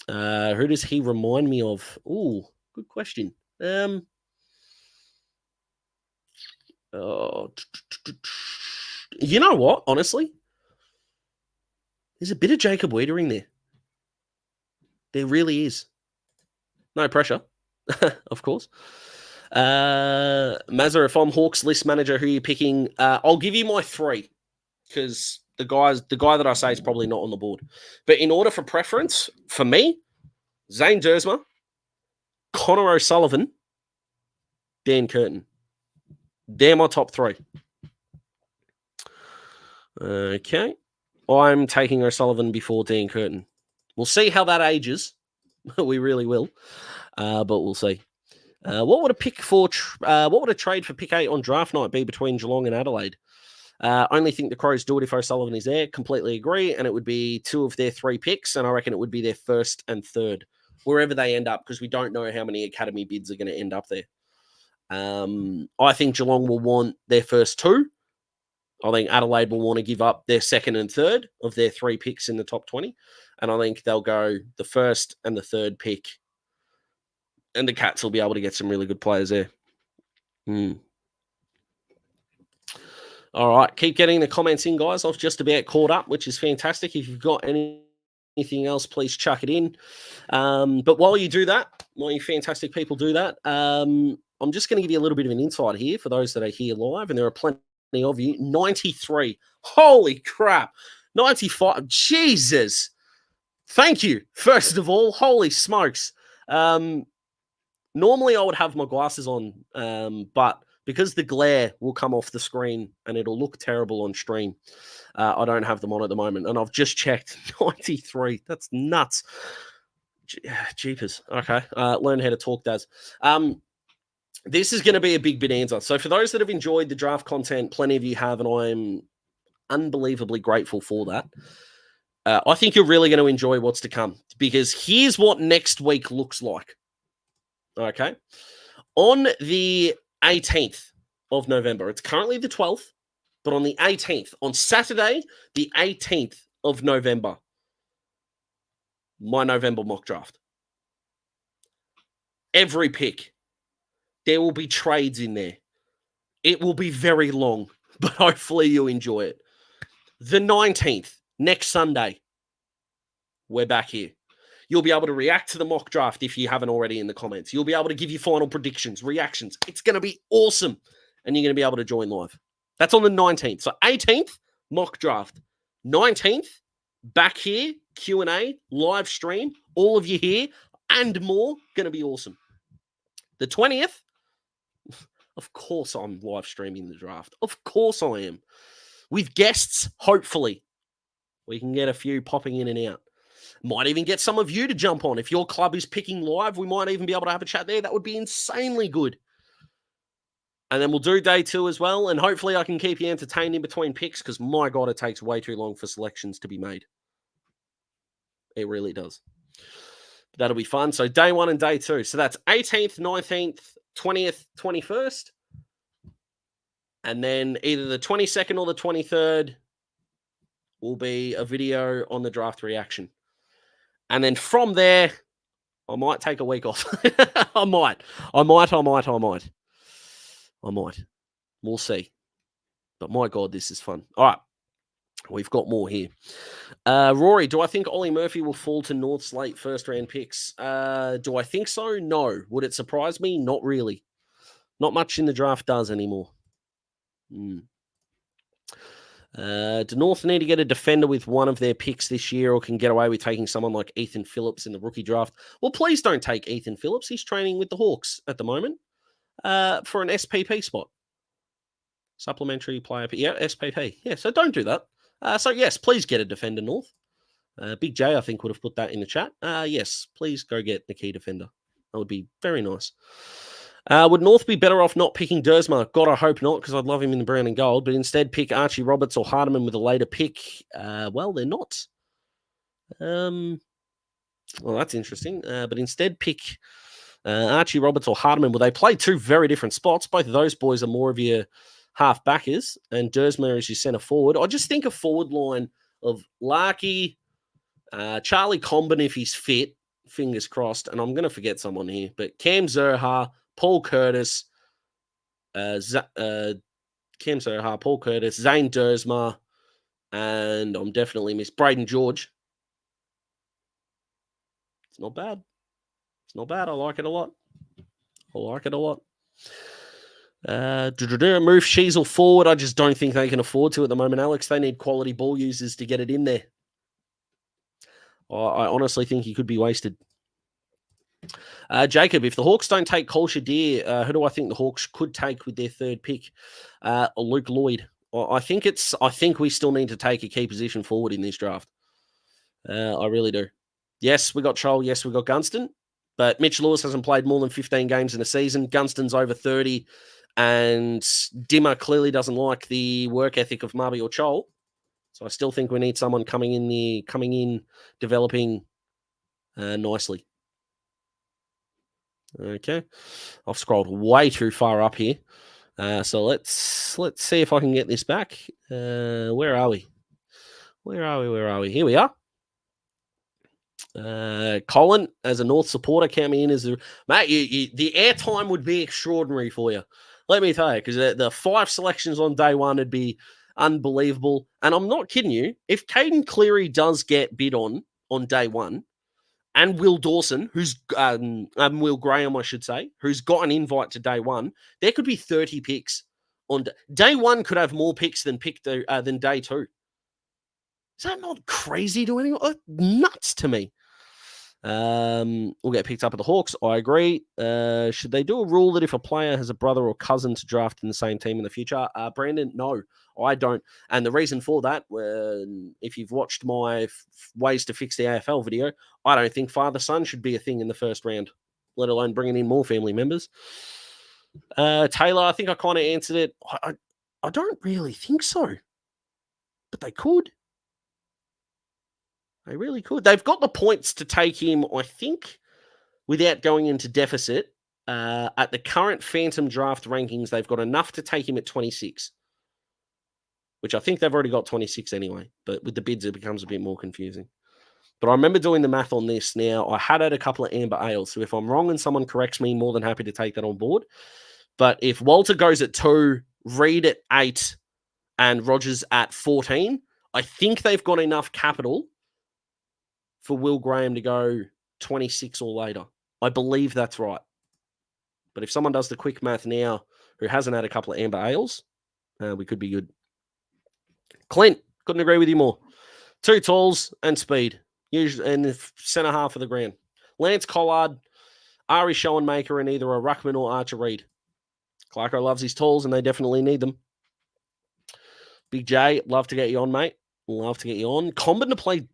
Who does he remind me of? Ooh, good question. You know what? Honestly, there's a bit of Jacob Wiedering there. There really is. No pressure, of course. Mazza, if I'm Hawks list manager, who are you picking? I'll give you my 3 because the guy that I say is probably not on the board. But in order for preference, for me, Zane Dersma, Connor O'Sullivan, Dan Curtin. They're my top 3. Okay. I'm taking O'Sullivan before Dan Curtin. We'll see how that ages. We really will. But we'll see. What would a trade for pick 8 on draft night be between Geelong and Adelaide? Only think the Crows do it if O'Sullivan is there. Completely agree. And it would be 2 of their 3 picks. And I reckon it would be their first and third, wherever they end up, because we don't know how many academy bids are going to end up there. I think Geelong will want their first 2. I think Adelaide will want to give up their second and third of their 3 picks in the top 20. And I think they'll go the first and the third pick. And the Cats will be able to get some really good players there. All right. Keep getting the comments in, guys. I've just about caught up, which is fantastic. If you've got anything else, please chuck it in. But while you do that, while you fantastic people do that, I'm just going to give you a little bit of an insight here for those that are here live, and there are plenty of you. 93. Holy crap. 95. Jesus. Thank you. First of all, holy smokes. Normally I would have my glasses on, but because the glare will come off the screen and it'll look terrible on stream, I don't have them on at the moment. And I've just checked. 93. That's nuts. Jeepers. Okay. Learn how to talk, Daz. This is going to be a big bonanza. So for those that have enjoyed the draft content, plenty of you have, and I'm unbelievably grateful for that. I think you're really going to enjoy what's to come, because here's what next week looks like. Okay. On the 18th of November, it's currently the 12th, but on the 18th, on Saturday, the 18th of November, my November mock draft. Every pick. There will be trades in there. It will be very long, but hopefully you enjoy it. The 19th, next Sunday, we're back here. You'll be able to react to the mock draft if you haven't already in the comments. You'll be able to give your final predictions, reactions. It's going to be awesome. And you're going to be able to join live. That's on the 19th. So 18th, mock draft. 19th, back here, Q&A, live stream, all of you here, and more. Going to be awesome. The 20th, of course I'm live streaming the draft. Of course I am. With guests, hopefully. We can get a few popping in and out. Might even get some of you to jump on. If your club is picking live, we might even be able to have a chat there. That would be insanely good. And then we'll do day 2 as well. And hopefully I can keep you entertained in between picks, because my God, it takes way too long for selections to be made. It really does. But that'll be fun. So day 1 and day 2. So that's 18th, 19th, 20th, 21st. And then either the 22nd or the 23rd will be a video on the draft reaction. And then from there, I might take a week off. I might. I might. We'll see. But my God, this is fun. All right. We've got more here. Rory, do I think Ollie Murphy will fall to North's late first-round picks? Do I think so? No. Would it surprise me? Not really. Not much in the draft does anymore. Do North need to get a defender with one of their picks this year, or can get away with taking someone like Ethan Phillips in the rookie draft? Well, please don't take Ethan Phillips. He's training with the Hawks at the moment for an SPP spot. Supplementary player. Yeah, SPP. Yeah, so don't do that. So, yes, please get a defender, North. Big J, I think, would have put that in the chat. Yes, please go get the key defender. That would be very nice. Would North be better off not picking Dersma? God, I hope not, because I'd love him in the brown and gold, but instead pick Archie Roberts or Hardiman with a later pick. Well, they're not. Well, that's interesting. But instead pick Archie Roberts or Hardiman. Well, they play two very different spots. Both of those boys are more of your half backers, and Dersma is your centre forward. I just think a forward line of Larky, Charlie Comben if he's fit, fingers crossed, and I'm going to forget someone here, but Cam Zerha, Paul Curtis, Cam Zerha, Paul Curtis, Zane Dersma, and I'm definitely miss Braden George. It's not bad. It's not bad. I like it a lot. Move Sheasel forward. I just don't think they can afford to at the moment, Alex. They need quality ball users to get it in there. I honestly think he could be wasted. Jacob, if the Hawks don't take Cole Shadir, who do I think the Hawks could take with their third pick? Luke Lloyd. I think we still need to take a key position forward in this draft. I really do. Yes, we got Troll. Yes, we got Gunston. But Mitch Lewis hasn't played more than 15 games in a season. Gunston's over 30. And Dimmer clearly doesn't like the work ethic of Marby or Chol. So I still think we need someone coming in, developing nicely. Okay. I've scrolled way too far up here. So let's see if I can get this back. Where are we? Here we are. Colin, as a North supporter, count me in as the airtime would be extraordinary for you. Let me tell you, because the 5 selections on day one would be unbelievable. And I'm not kidding you. If Caden Cleary does get bid on day one, and Will Dawson, who's Will Graham, I should say, who's got an invite to day one, there could be 30 picks on day one. Could have more picks than day two. Is that not crazy to anyone? Nuts to me. We'll get picked up at the Hawks. I agree. Should they do a rule that if a player has a brother or cousin to draft in the same team in the future? Brandon, no, I don't. And the reason for that, if you've watched my ways to fix the AFL video, I don't think father-son should be a thing in the first round, let alone bringing in more family members. Taylor, I think I kind of answered it. I don't really think so, but they could. They really could. They've got the points to take him, I think, without going into deficit. At the current Phantom draft rankings, they've got enough to take him at 26, which I think they've already got 26 anyway. But with the bids, it becomes a bit more confusing. But I remember doing the math on this. Now, I had a couple of amber ales, so if I'm wrong and someone corrects me, more than happy to take that on board. But if Walter goes at 2, Reed at 8, and Rogers at 14, I think they've got enough capital for Will Graham to go 26 or later. I believe that's right. But if someone does the quick math now who hasn't had a couple of amber ales, we could be good. Clint, couldn't agree with you more. 2 talls and speed, usually in the centre half of the ground. Lance Collard, Ari Schoenmaker, and either a Ruckman or Archer Reed. Clarko loves his talls, and they definitely need them. Big J, love to get you on, mate. Love to get you on. Comben to play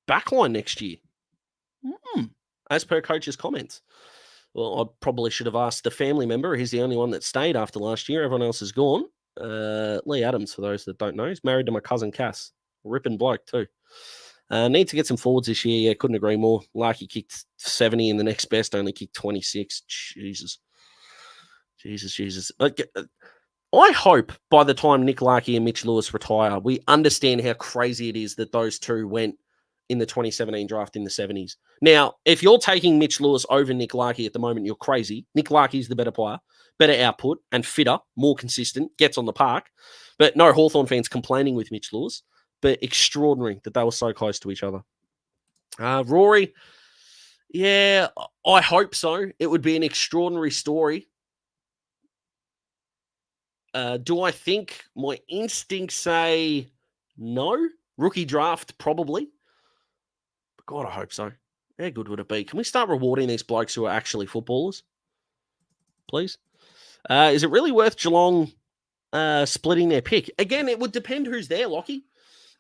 backline next year. As per coach's comments. Well, I probably should have asked the family member. He's the only one that stayed after last year. Everyone else is gone. Lee Adams, for those that don't know, he's married to my cousin Cass. Ripping bloke too. Need to get some forwards this year. Yeah, couldn't agree more. Larky kicked 70 and the next best only kicked 26. Jesus. I hope by the time Nick Larky and Mitch Lewis retire, we understand how crazy it is that those two went in the 2017 draft in the 70s. Now, if you're taking Mitch Lewis over Nick Larkey at the moment, you're crazy. Nick Larkey's the better player, better output and fitter, more consistent, gets on the park. But no Hawthorn fans complaining with Mitch Lewis, but extraordinary that they were so close to each other. Rory, yeah, I hope so. It would be an extraordinary story. Do I think my instincts say no? Rookie draft, probably. But God, I hope so. How good would it be? Can we start rewarding these blokes who are actually footballers? Please? Is it really worth Geelong splitting their pick? Again, it would depend who's there, Lockie.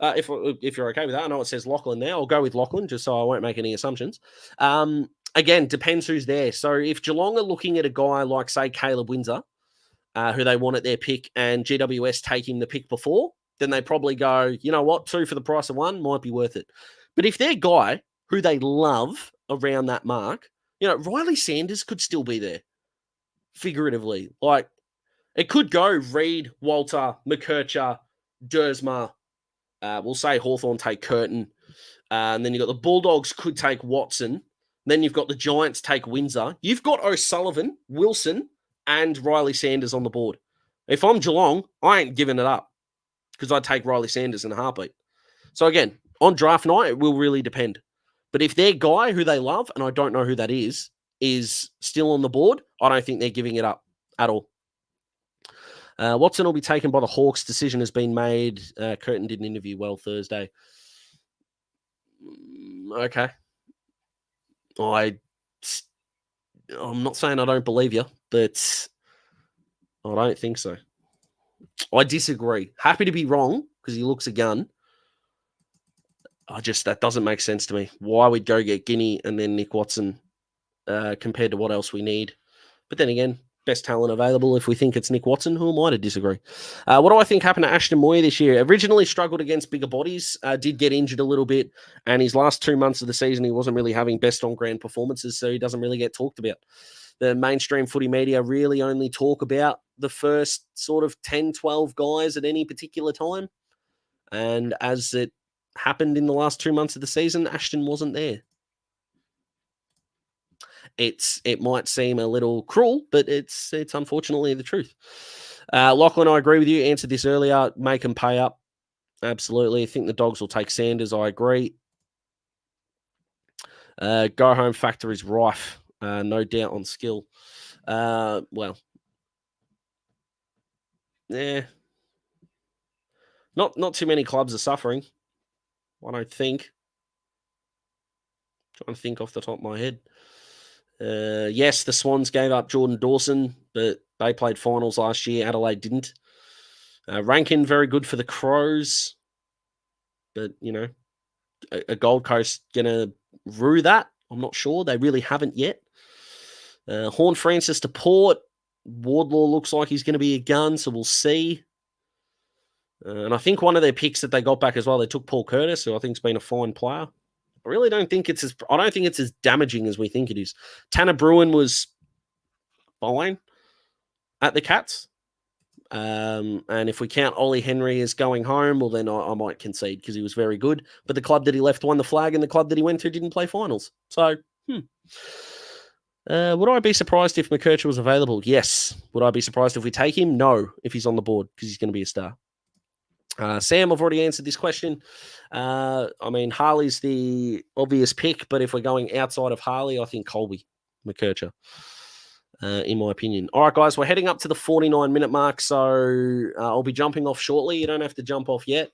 If you're okay with that, I know it says Lachlan there. I'll go with Lachlan just so I won't make any assumptions. Again, depends who's there. So if Geelong are looking at a guy like, say, Caleb Windsor, who they want at their pick, and GWS take him the pick before, then they probably go, you know what, 2 for the price of 1 might be worth it. But if their guy, who they love around that mark, Riley Sanders could still be there, figuratively. Like, it could go Reed, Walter, McKercher, Dersma. We'll say Hawthorn take Curtin. And then you've got the Bulldogs could take Watson. Then you've got the Giants take Windsor. You've got O'Sullivan, Wilson, and Riley Sanders on the board. If I'm Geelong, I ain't giving it up because I'd take Riley Sanders in a heartbeat. So again, on draft night, it will really depend. But if their guy who they love, and I don't know who that is still on the board, I don't think they're giving it up at all. Watson will be taken by the Hawks. Decision has been made. Curtin did an interview well Thursday. Okay. I'm not saying I don't believe you, but I don't think so. I disagree. Happy to be wrong because he looks a gun. That doesn't make sense to me. Why we'd go get Guinea and then Nick Watson compared to what else we need. But then again, best talent available. If we think it's Nick Watson, who am I to disagree? What do I think happened to Ashton Moir this year? Originally struggled against bigger bodies, did get injured a little bit, and his last 2 months of the season, he wasn't really having best on ground performances, so he doesn't really get talked about. The mainstream footy media really only talk about the first sort of 10, 12 guys at any particular time. And as it happened in the last 2 months of the season, Ashton wasn't there. It might seem a little cruel, but it's unfortunately the truth. Lachlan, I agree with you. Answered this earlier. Make them pay up. Absolutely. I think the Dogs will take Sanders. I agree. Go home factor is rife. No doubt on skill. Well, yeah. Not too many clubs are suffering. I don't think. Trying to think off the top of my head. Yes, the Swans gave up Jordan Dawson, but they played finals last year. Adelaide didn't. Rankin, very good for the Crows. But, a Gold Coast going to rue that? I'm not sure. They really haven't yet. Horn Francis to Port. Wardlaw looks like he's going to be a gun, so we'll see. And I think one of their picks that they got back as well, they took Paul Curtis, who I think's been a fine player. I really don't think it's as damaging as we think it is. Tanner Bruin was fine at the Cats. And if we count Ollie Henry as going home, well, then I might concede because he was very good. But the club that he left won the flag and the club that he went to didn't play finals. So, would I be surprised if McKercher was available? Yes. Would I be surprised if we take him? No, if he's on the board because he's going to be a star. Sam, I've already answered this question. Harley's the obvious pick, but if we're going outside of Harley, I think Colby McKercher, in my opinion. All right, guys, we're heading up to the 49-minute mark, so I'll be jumping off shortly. You don't have to jump off yet.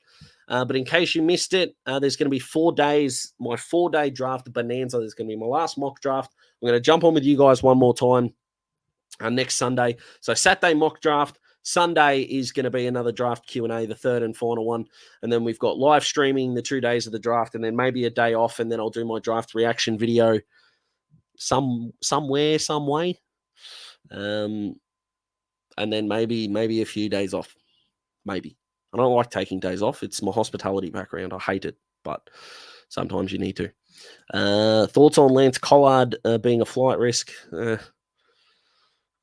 But in case you missed it, there's going to be 4 days, my 4-day draft bonanza. There's going to be my last mock draft. I'm going to jump on with you guys one more time next Sunday. So Saturday mock draft. Sunday is going to be another draft Q&A, the third and final one. And then we've got live streaming the 2 days of the draft and then maybe a day off. And then I'll do my draft reaction video somewhere, some way. And then maybe a few days off. Maybe. I don't like taking days off. It's my hospitality background. I hate it, but sometimes you need to. Thoughts on Lance Collard being a flight risk?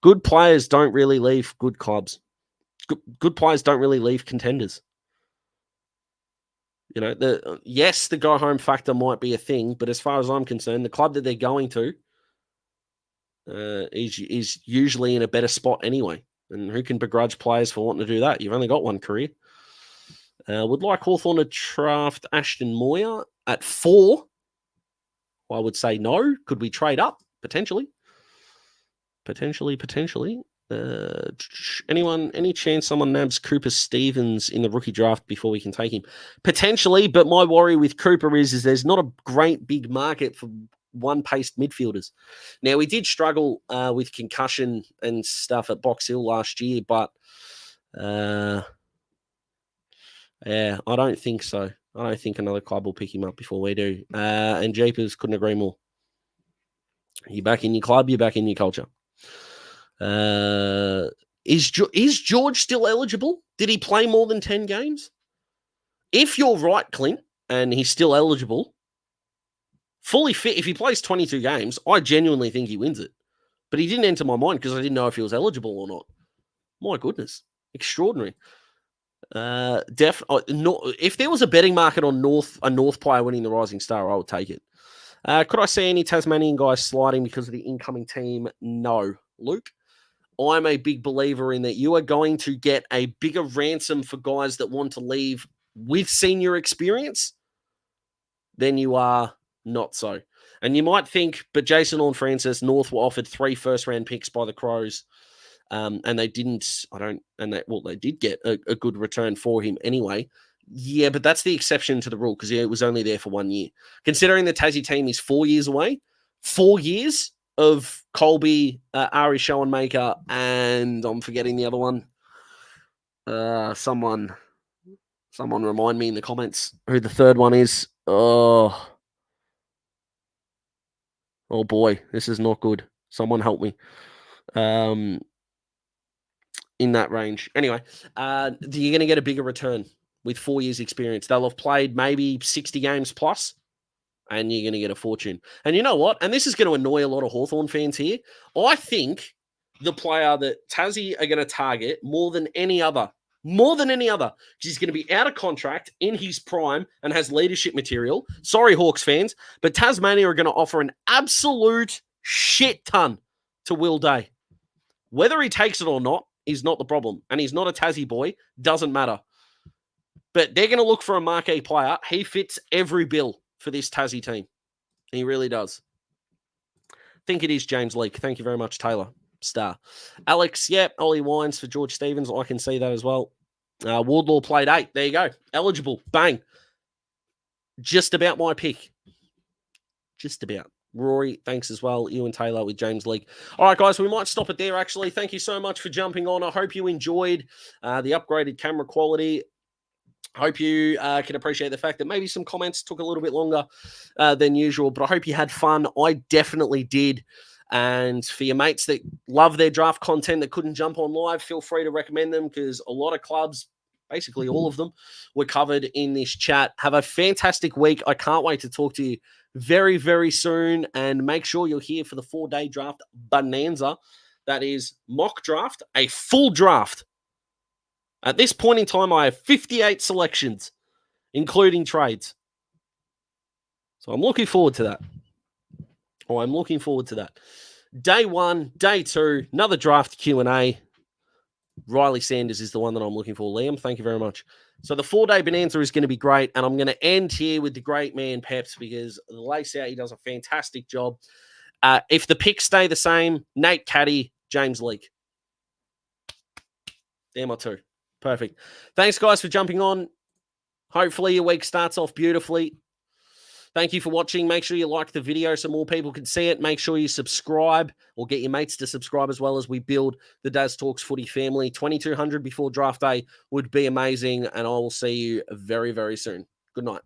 Good players don't really leave good clubs. Good players don't really leave contenders. You know, yes, the go home factor might be a thing, but as far as I'm concerned, the club that they're going to is usually in a better spot anyway. And who can begrudge players for wanting to do that? You've only got one career. Would like Hawthorn to draft Ashton Moyer at 4. I would say no. Could we trade up? Potentially. Potentially. Any chance someone nabs Cooper Stevens in the rookie draft before we can take him? Potentially, but my worry with Cooper is there's not a great big market for one-paced midfielders. Now, we did struggle with concussion and stuff at Box Hill last year, but yeah, I don't think so. I don't think another club will pick him up before we do. And Jeepers, couldn't agree more. You're back in your club, you're back in your culture. Is George still eligible? Did he play more than 10 games? If you're right, Clint, and he's still eligible, fully fit, if he plays 22 games, I genuinely think he wins it. But he didn't enter my mind because I didn't know if he was eligible or not. My goodness. Extraordinary. If there was a betting market on a North player winning the Rising Star, I would take it. Could I see any Tasmanian guys sliding because of the incoming team? No. Luke? I'm a big believer in that you are going to get a bigger ransom for guys that want to leave with senior experience than you are not so. And you might think, but Jason Horne-Francis, North were offered 3 first-round picks by the Crows, and they didn't. They did get a good return for him anyway. Yeah, but that's the exception to the rule because it was only there for 1 year. Considering the Tassie team is 4 years away, 4 years of Colby, Ari Schoenmaker, and I'm forgetting the other one. Someone remind me in the comments who the third one is. Oh boy, this is not good. Someone help me. In that range. Anyway, you're going to get a bigger return with 4 years experience. They'll have played maybe 60 games plus, and you're going to get a fortune. And you know what? And this is going to annoy a lot of Hawthorn fans here. I think the player that Tassie are going to target more than any other, because he's going to be out of contract in his prime and has leadership material. Sorry, Hawks fans, but Tasmania are going to offer an absolute shit ton to Will Day. Whether he takes it or not is not the problem. And he's not a Tassie boy. Doesn't matter. But they're going to look for a marquee player. He fits every bill for this Tassie team. He really does. I think it is James Leake. Thank you very much, Taylor. Star. Alex, Ollie Wines for George Stevens. I can see that as well. Wardlaw played 8. There you go. Eligible. Bang. Just about my pick. Just about. Rory, thanks as well. You and Taylor with James Leake. All right, guys, we might stop it there, actually. Thank you so much for jumping on. I hope you enjoyed the upgraded camera quality. Hope you can appreciate the fact that maybe some comments took a little bit longer than usual, but I hope you had fun. I definitely did. And for your mates that love their draft content that couldn't jump on live, feel free to recommend them because a lot of clubs, basically all of them, were covered in this chat. Have a fantastic week. I can't wait to talk to you very, very soon. And make sure you're here for the 4-day draft bonanza. That is mock draft, a full draft. At this point in time, I have 58 selections, including trades. So I'm looking forward to that. Day 1, day 2, another draft Q&A. Riley Sanders is the one that I'm looking for. Liam, thank you very much. So the 4-day bonanza is going to be great, and I'm going to end here with the great man Peps because the lace out, he does a fantastic job. If the picks stay the same, Nate Caddy, James Leake. They're my 2. Perfect. Thanks, guys, for jumping on. Hopefully your week starts off beautifully. Thank you for watching. Make sure you like the video so more people can see it. Make sure you subscribe or get your mates to subscribe as well as we build the Daz Talks Footy family. 2,200 before draft day would be amazing, and I will see you very, very soon. Good night.